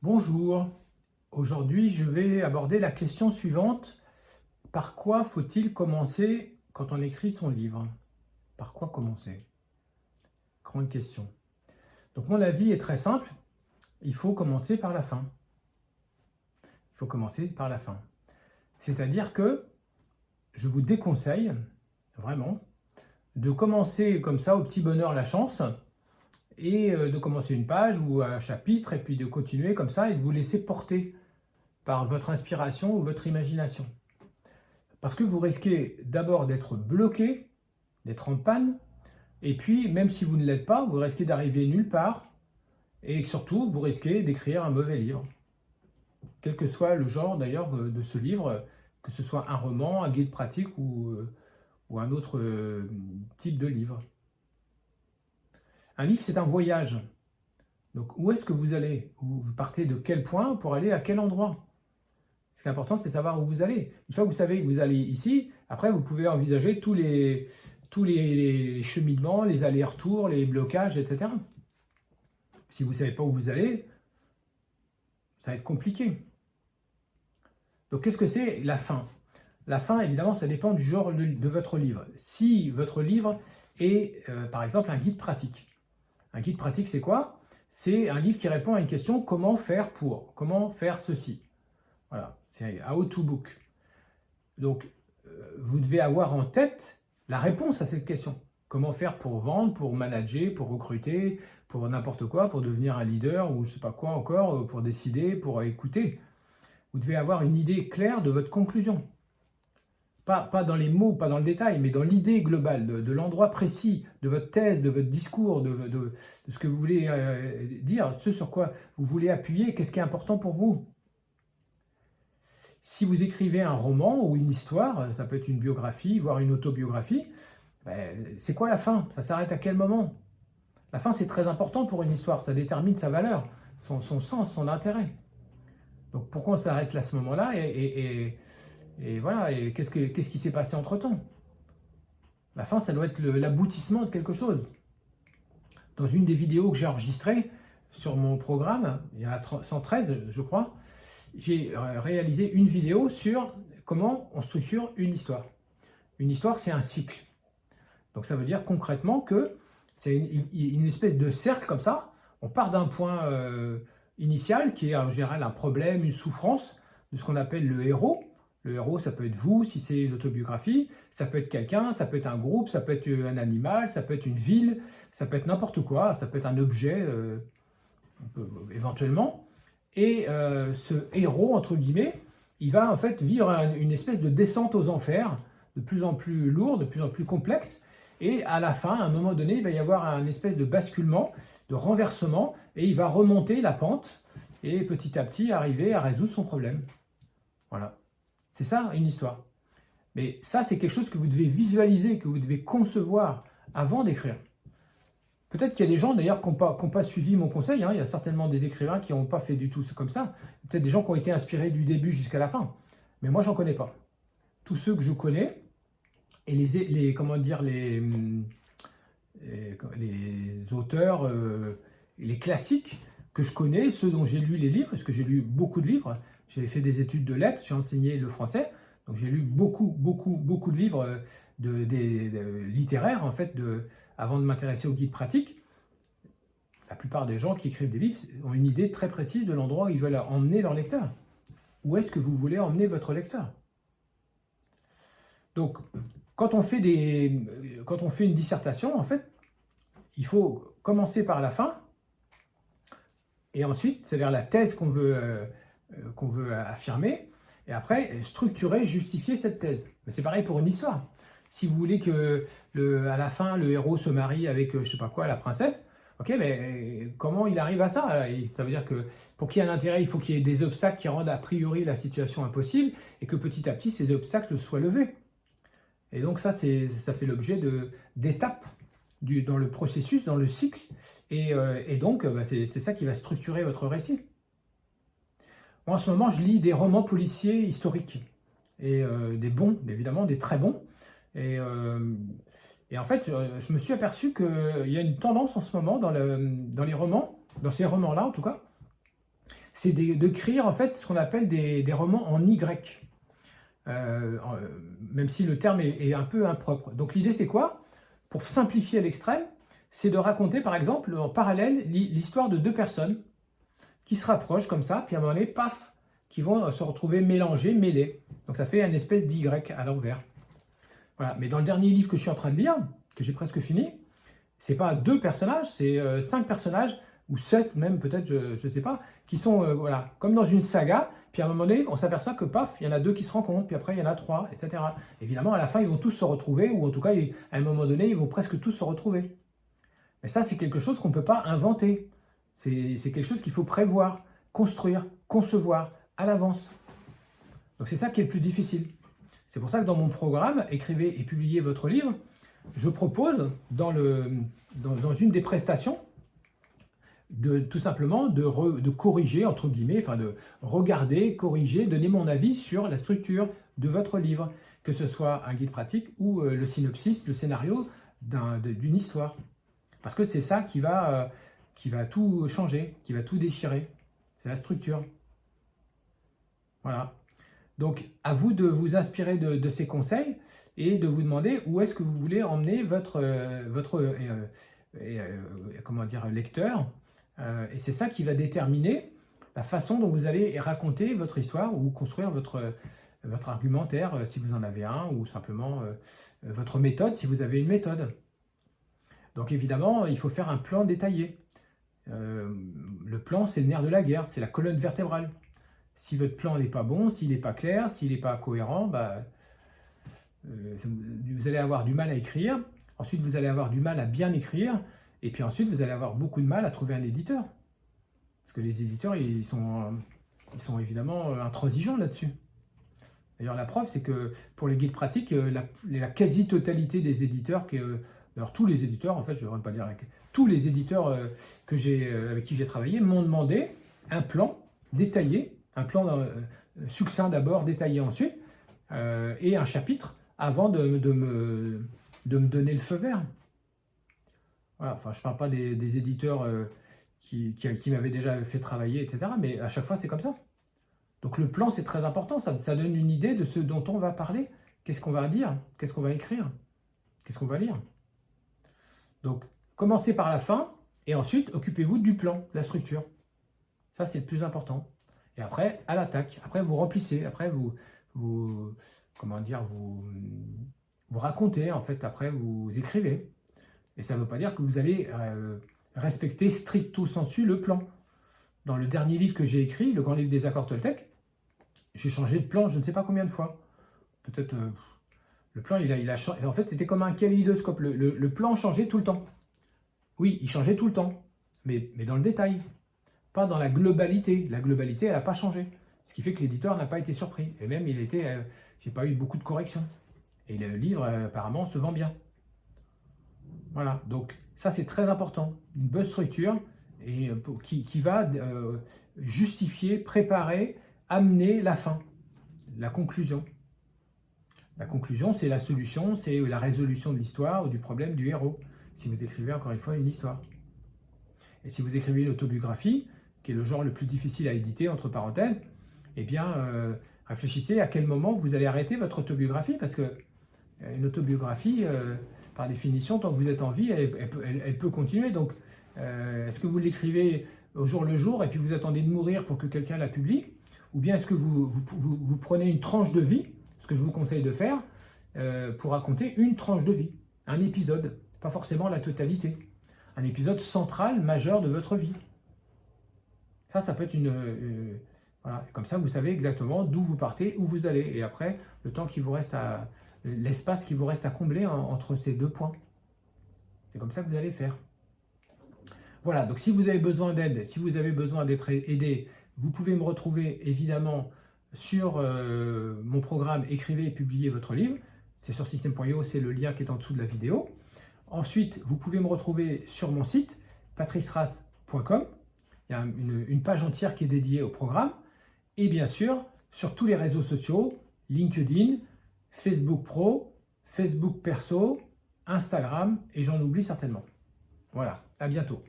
Bonjour, aujourd'hui je vais aborder la question suivante. Par quoi faut-il commencer quand on écrit son livre? Par quoi commencer? Grande question. Donc mon avis est très simple, il faut commencer par la fin. Il faut commencer par la fin. C'est-à-dire que je vous déconseille, vraiment, de commencer comme ça au petit bonheur la chance et de commencer une page ou un chapitre et puis de continuer comme ça et de vous laisser porter par votre inspiration ou votre imagination. Parce que vous risquez d'abord d'être bloqué, d'être en panne, et puis même si vous ne l'êtes pas, vous risquez d'arriver nulle part, et surtout vous risquez d'écrire un mauvais livre. Quel que soit le genre d'ailleurs de ce livre, que ce soit un roman, un guide pratique ou un autre type de livre. Un livre, c'est un voyage. Donc où est-ce que vous allez? Vous partez de quel point pour aller à quel endroit? Ce qui est important, c'est de savoir où vous allez. Une fois que vous savez que vous allez ici, après, vous pouvez envisager tous les cheminements, les allers-retours, les blocages, etc. Si vous ne savez pas où vous allez, ça va être compliqué. Donc, qu'est-ce que c'est la fin? La fin, évidemment, ça dépend du genre de votre livre. Si votre livre est, par exemple, un guide pratique. Un guide pratique, c'est quoi? C'est un livre qui répond à une question, comment faire pour? Comment faire ceci? Voilà, c'est how to book. Donc, vous devez avoir en tête la réponse à cette question. Comment faire pour vendre, pour manager, pour recruter, pour n'importe quoi, pour devenir un leader ou je ne sais pas quoi encore, pour décider, pour écouter. Vous devez avoir une idée claire de votre conclusion. Pas dans les mots, pas dans le détail, mais dans l'idée globale, de l'endroit précis, de votre thèse, de votre discours, de ce que vous voulez dire, ce sur quoi vous voulez appuyer, qu'est-ce qui est important pour vous. Si vous écrivez un roman ou une histoire, ça peut être une biographie, voire une autobiographie, c'est quoi la fin? Ça s'arrête à quel moment? La fin, c'est très important pour une histoire, ça détermine sa valeur, son sens, son intérêt. Donc pourquoi on s'arrête là à ce moment-là et voilà, et qu'est-ce qui s'est passé entre-temps? La fin, ça doit être l'aboutissement de quelque chose. Dans une des vidéos que j'ai enregistrées sur mon programme, il y en a 113, je crois, j'ai réalisé une vidéo sur comment on structure une histoire. Une histoire, c'est un cycle. Donc ça veut dire concrètement que c'est une espèce de cercle comme ça. On part d'un point initial qui est en général un problème, une souffrance de ce qu'on appelle le héros. Le héros, ça peut être vous, si c'est une autobiographie, ça peut être quelqu'un, ça peut être un groupe, ça peut être un animal, ça peut être une ville, ça peut être n'importe quoi, ça peut être un objet éventuellement. Et ce héros, entre guillemets, il va en fait vivre une espèce de descente aux enfers, de plus en plus lourde, de plus en plus complexe. Et à la fin, à un moment donné, il va y avoir un espèce de basculement, de renversement, et il va remonter la pente et petit à petit arriver à résoudre son problème. Voilà. C'est ça, une histoire. Mais ça, c'est quelque chose que vous devez visualiser, que vous devez concevoir avant d'écrire. Peut-être qu'il y a des gens d'ailleurs qui n'ont pas suivi mon conseil, hein. Il y a certainement des écrivains qui n'ont pas fait du tout comme ça. Peut-être des gens qui ont été inspirés du début jusqu'à la fin. Mais moi, j'en connais pas. Tous ceux que je connais, et comment dire, les auteurs, les classiques que je connais, ceux dont j'ai lu les livres, parce que j'ai lu beaucoup de livres, j'ai fait des études de lettres, j'ai enseigné le français, donc j'ai lu beaucoup de livres littéraires, en fait, avant de m'intéresser au guide pratique. La plupart des gens qui écrivent des livres ont une idée très précise de l'endroit où ils veulent emmener leur lecteur. Où est-ce que vous voulez emmener votre lecteur? Donc, quand on fait une dissertation, en fait, il faut commencer par la fin, et ensuite, c'est-à-dire la thèse qu'on veut affirmer, et après, structurer, justifier cette thèse. Mais c'est pareil pour une histoire. Si vous voulez que à la fin, le héros se marie avec, je ne sais pas quoi, la princesse, ok, mais comment il arrive à ça? Ça veut dire que pour qu'il y ait un intérêt, il faut qu'il y ait des obstacles qui rendent a priori la situation impossible, et que petit à petit, ces obstacles soient levés. Et donc ça fait l'objet d'étapes dans le processus, dans le cycle, et donc c'est ça qui va structurer votre récit. Moi, en ce moment, je lis des romans policiers historiques, et des bons, évidemment, des très bons, et en fait, je me suis aperçu qu'il y a une tendance en ce moment dans les romans, dans ces romans-là en tout cas, c'est d'écrire en fait ce qu'on appelle des romans en Y. Même si le terme est un peu impropre. Donc l'idée c'est quoi? Pour simplifier à l'extrême, c'est de raconter par exemple en parallèle l'histoire de deux personnes qui se rapprochent comme ça, puis à un moment donné, paf, qui vont se retrouver mélangés, mêlés. Donc ça fait une espèce d'Y à l'envers. Voilà. Mais dans le dernier livre que je suis en train de lire, que j'ai presque fini, c'est pas deux personnages, c'est 5 personnages, ou 7 même peut-être, je ne sais pas, qui sont voilà, comme dans une saga, puis à un moment donné, on s'aperçoit que paf, il y en a 2 qui se rencontrent, puis après il y en a 3, etc. Évidemment, à la fin, ils vont tous se retrouver, ou en tout cas, à un moment donné, ils vont presque tous se retrouver. Mais ça, c'est quelque chose qu'on ne peut pas inventer. C'est quelque chose qu'il faut prévoir, construire, concevoir à l'avance. Donc c'est ça qui est le plus difficile. C'est pour ça que dans mon programme, écrivez et publiez votre livre, je propose dans une des prestations tout simplement de corriger, entre guillemets, enfin de regarder, corriger, donner mon avis sur la structure de votre livre, que ce soit un guide pratique ou le synopsis, le scénario d'une histoire. Parce que c'est ça qui va tout changer, qui va tout déchirer. C'est la structure. Voilà. Donc, à vous de vous inspirer de ces conseils et de vous demander où est-ce que vous voulez emmener votre comment dire, lecteur. Et c'est ça qui va déterminer la façon dont vous allez raconter votre histoire ou construire votre argumentaire, si vous en avez un, ou simplement votre méthode, si vous avez une méthode. Donc évidemment, il faut faire un plan détaillé. Le plan, c'est le nerf de la guerre, c'est la colonne vertébrale. Si votre plan n'est pas bon, s'il n'est pas clair, s'il n'est pas cohérent, vous allez avoir du mal à écrire. Ensuite, vous allez avoir du mal à bien écrire. Et puis ensuite, vous allez avoir beaucoup de mal à trouver un éditeur. Parce que les éditeurs, ils sont évidemment intransigeants là-dessus. D'ailleurs, la preuve, c'est que pour les guides pratiques, la quasi-totalité des éditeurs, alors tous les éditeurs, en fait, je ne devrais pas dire, tous les éditeurs avec qui j'ai travaillé m'ont demandé un plan détaillé, un plan succinct d'abord, détaillé ensuite, et un chapitre avant de me donner le feu vert. Voilà, enfin, je ne parle pas des éditeurs qui m'avaient déjà fait travailler, etc. Mais à chaque fois, c'est comme ça. Donc le plan, c'est très important. Ça donne une idée de ce dont on va parler. Qu'est-ce qu'on va dire? Qu'est-ce qu'on va écrire? Qu'est-ce qu'on va lire? Donc, commencez par la fin et ensuite, occupez-vous du plan, de la structure. Ça, c'est le plus important. Et après, à l'attaque. Après, vous remplissez. Après, comment dire, vous racontez, en fait. Après, vous écrivez. Et ça ne veut pas dire que vous allez respecter stricto sensu le plan. Dans le dernier livre que j'ai écrit, le grand livre des accords Toltec, j'ai changé de plan je ne sais pas combien de fois. Peut-être le plan, il a changé. En fait, c'était comme un kaléidoscope. Le plan changeait tout le temps. Oui, il changeait tout le temps, mais dans le détail, pas dans la globalité. La globalité, elle n'a pas changé. Ce qui fait que l'éditeur n'a pas été surpris. Et même, j'ai pas eu beaucoup de corrections. Et le livre, apparemment, se vend bien. Voilà, donc ça c'est très important, une bonne structure et, qui va justifier, préparer, amener la fin, la conclusion. La conclusion, c'est la solution, c'est la résolution de l'histoire ou du problème du héros, si vous écrivez encore une fois une histoire. Et si vous écrivez une autobiographie, qui est le genre le plus difficile à éditer, entre parenthèses, eh bien, réfléchissez à quel moment vous allez arrêter votre autobiographie, parce que une autobiographie... par définition, tant que vous êtes en vie, elle peut continuer. Donc, est-ce que vous l'écrivez au jour le jour et puis vous attendez de mourir pour que quelqu'un la publie? Ou bien est-ce que vous prenez une tranche de vie, ce que je vous conseille de faire, pour raconter une tranche de vie, un épisode, pas forcément la totalité. Un épisode central, majeur de votre vie. Ça peut être voilà. Comme ça, vous savez exactement d'où vous partez, où vous allez. Et après, le temps qui vous reste l'espace qui vous reste à combler entre ces deux points. C'est comme ça que vous allez faire. Voilà, donc si vous avez besoin d'aide, si vous avez besoin d'être aidé, vous pouvez me retrouver évidemment sur mon programme Écrivez et publiez votre livre. C'est sur système.io, c'est le lien qui est en dessous de la vidéo. Ensuite, vous pouvez me retrouver sur mon site, patricerace.com. Il y a une page entière qui est dédiée au programme. Et bien sûr, sur tous les réseaux sociaux, LinkedIn, Facebook Pro, Facebook Perso, Instagram, et j'en oublie certainement. Voilà, à bientôt.